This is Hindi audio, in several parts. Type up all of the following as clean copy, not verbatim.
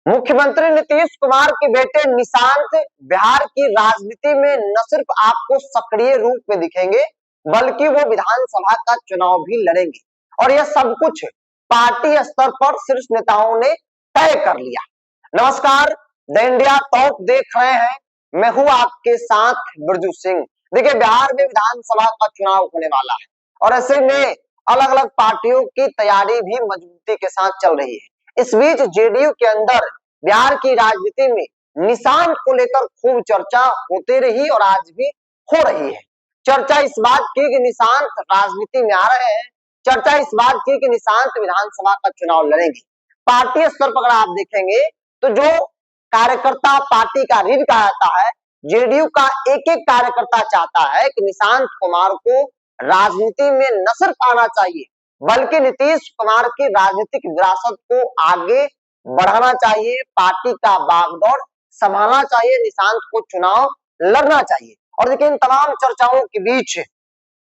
मुख्यमंत्री नीतीश कुमार के बेटे निशांत बिहार की राजनीति में न सिर्फ आपको सक्रिय रूप में दिखेंगे, बल्कि वो विधानसभा का चुनाव भी लड़ेंगे। और यह सब कुछ पार्टी स्तर पर शीर्ष नेताओं ने तय कर लिया। नमस्कार, द इंडिया टॉक देख रहे हैं, मैं हूं आपके साथ बिरजू सिंह। देखिए, बिहार में विधानसभा का चुनाव होने वाला है और ऐसे में अलग अलग पार्टियों की तैयारी भी मजबूती के साथ चल रही है। इस बीच जेडीयू के अंदर बिहार की राजनीति में निशांत को लेकर खूब चर्चा होती रही और आज भी हो रही है। चर्चा इस बात की कि निशांत राजनीति में आ रहे हैं, चर्चा इस बात की कि निशांत विधानसभा का चुनाव लड़ेंगे। पार्टी स्तर पर अगर आप देखेंगे तो जो कार्यकर्ता पार्टी का रीढ़ कहा जाता है, जेडीयू का एक एक कार्यकर्ता चाहता है कि निशांत कुमार को राजनीति में न सिर्फ आना चाहिए, बल्कि नीतीश कुमार की राजनीतिक विरासत को आगे बढ़ाना चाहिए, पार्टी का बागडोर संभालना चाहिए, निशांत को चुनाव लड़ना चाहिए। और देखिए, इन तमाम चर्चाओं के बीच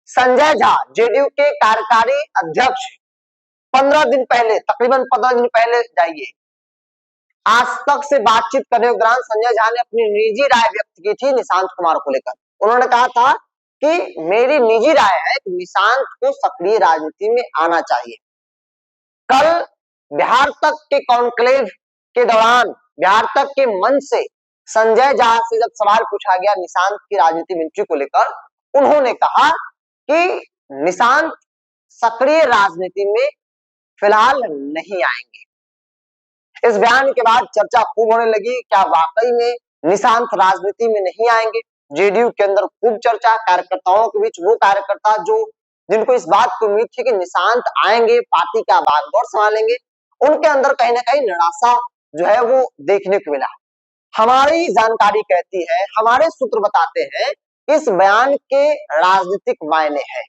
संजय झा, जेडीयू के कार्यकारी अध्यक्ष, 15 दिन पहले, तकरीबन 15 दिन पहले जाइए, आज तक से बातचीत करने के दौरान संजय झा ने अपनी निजी राय व्यक्त की थी निशांत कुमार को लेकर। उन्होंने कहा था कि मेरी निजी राय है कि निशांत को सक्रिय राजनीति में आना चाहिए। कल बिहार तक के कॉन्क्लेव के दौरान, बिहार तक के मंच से संजय झा से जब सवाल पूछा गया निशांत की राजनीति में एंट्री को लेकर, उन्होंने कहा कि निशांत सक्रिय राजनीति में फिलहाल नहीं आएंगे। इस बयान के बाद चर्चा खूब होने लगी, क्या वाकई में निशांत राजनीति में नहीं आएंगे। जेडीयू के अंदर खूब चर्चा, कार्यकर्ताओं के बीच वो कार्यकर्ता जिनको इस बात की उम्मीद थी कि निशांत आएंगे, पार्टी का बागडोर संभालेंगे, उनके अंदर कहीं ना कहीं निराशा जो है वो देखने को मिला। हमारी जानकारी कहती है, हमारे सूत्र बताते हैं, इस बयान के राजनीतिक मायने हैं।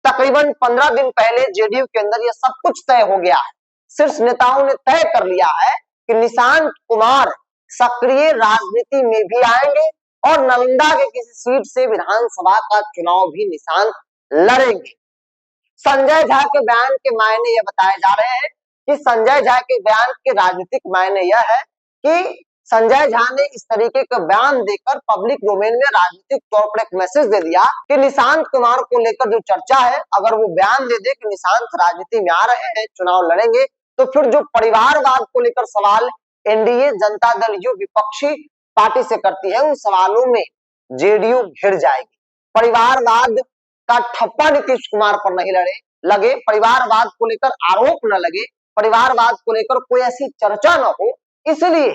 तकरीबन 15 दिन पहले जेडीयू के अंदर यह सब कुछ तय हो गया है। शीर्ष नेताओं ने तय कर लिया है कि निशांत कुमार सक्रिय राजनीति में भी आएंगे और नालंदा के किसी सीट से विधानसभा का चुनाव भी निशांत लड़ेंगे। संजय झा के बयान के मायने यह बताए जा रहे हैं कि संजय झा के बयान के राजनीतिक मायने यह है कि संजय झा ने इस तरीके का बयान देकर पब्लिक डोमेन में राजनीतिक तौर पर एक मैसेज दे दिया कि निशांत कुमार को लेकर जो चर्चा है, अगर वो बयान दे दे कि निशांत राजनीति में आ रहे हैं, चुनाव लड़ेंगे, तो फिर जो परिवारवाद को लेकर सवाल एनडीए, जनता दल यू विपक्षी पार्टी से करती है, उन सवालों में जेडीयू घिर जाएगी। परिवारवाद का ठप्पा नीतीश कुमार पर नहीं लगे, परिवारवाद को लेकर आरोप न लगे, परिवारवाद को लेकर कोई ऐसी चर्चा न हो, इसलिए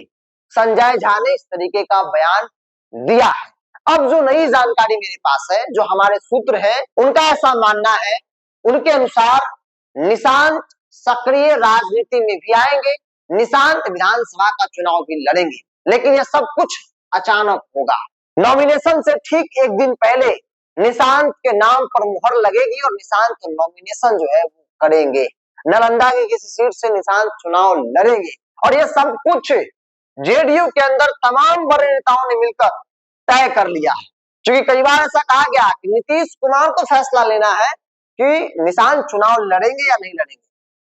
संजय झा ने इस तरीके का बयान दिया है। अब जो नई जानकारी मेरे पास है, जो हमारे सूत्र हैं, उनका ऐसा मानना है, उनके अनुसार निशांत सक्रिय राजनीति में भी आएंगे, निशांत विधानसभा का चुनाव भी लड़ेंगे, लेकिन यह सब कुछ अचानक होगा। नॉमिनेशन से ठीक एक दिन पहले निशांत के नाम पर मुहर लगेगी और निशांत नॉमिनेशन जो है वो करेंगे। नालंदा की किसी सीट से निशांत चुनाव लड़ेंगे और यह सब कुछ जेडीयू के अंदर तमाम बड़े नेताओं ने मिलकर तय कर लिया है। क्योंकि कई बार ऐसा कहा गया कि नीतीश कुमार को फैसला लेना है कि निशांत चुनाव लड़ेंगे या नहीं लड़ेंगे।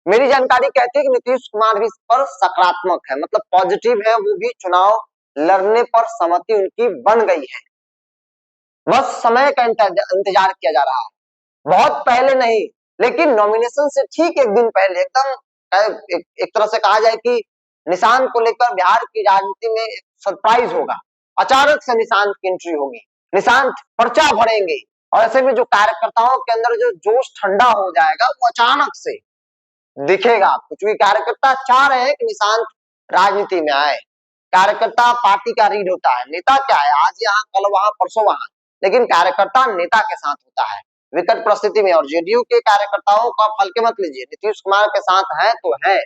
मेरी जानकारी कहती है कि नीतीश कुमार भी इस पर सकारात्मक है, मतलब पॉजिटिव है, वो भी चुनाव लड़ने पर सहमति उनकी बन गई है। बस समय का इंतजार किया जा रहा है, बहुत पहले नहीं, लेकिन नॉमिनेशन से ठीक एक दिन पहले एकदम एक तरह से कहा जाए कि निशांत को लेकर बिहार की राजनीति में सरप्राइज होगा। अचानक से निशांत की एंट्री होगी, निशांत पर्चा भरेंगे और ऐसे में जो कार्यकर्ताओं के अंदर जो जोश ठंडा हो जाएगा वो अचानक से दिखेगा आपको। क्योंकि कार्यकर्ता चाह रहे हैं कि निशांत राजनीति में आए। कार्यकर्ता पार्टी का रीढ़ होता है, नेता क्या है, आज यहाँ कल वहां परसों वहां, लेकिन कार्यकर्ता नेता के साथ होता है विकट परिस्थिति में। और जेडीयू के कार्यकर्ताओं का हल्के मत लीजिए, नीतीश कुमार के साथ है तो है।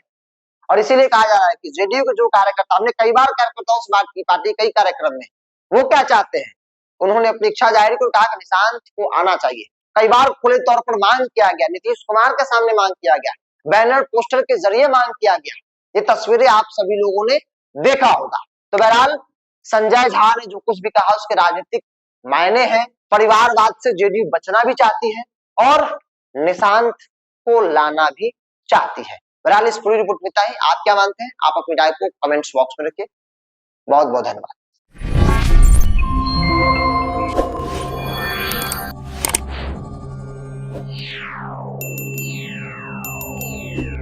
और इसीलिए कहा जा रहा है कि जेडीयू के जो कार्यकर्ता, हमने कई बार कार्यकर्ताओं से बात की पार्टी कई कार्यक्रम में, वो क्या चाहते हैं, उन्होंने अपनी इच्छा जाहिर की, कहा कि निशांत को आना चाहिए। कई बार खुले तौर पर मांग किया गया, नीतीश कुमार के सामने मांग किया गया, बैनर पोस्टर के जरिए मांग किया गया। ये तस्वीरें आप सभी लोगों ने देखा होगा। तो बहरहाल संजय झा ने जो कुछ भी कहा उसके राजनीतिक मायने हैं। परिवारवाद से जेडीयू बचना भी चाहती है और निशांत को लाना भी चाहती है। बहरहाल इस पूरी रिपोर्ट में इतना ही। आप क्या मानते हैं? आप अपनी राय को कमेंट्स बॉक्स में रखिए। बहुत बहुत धन्यवाद। Yeah.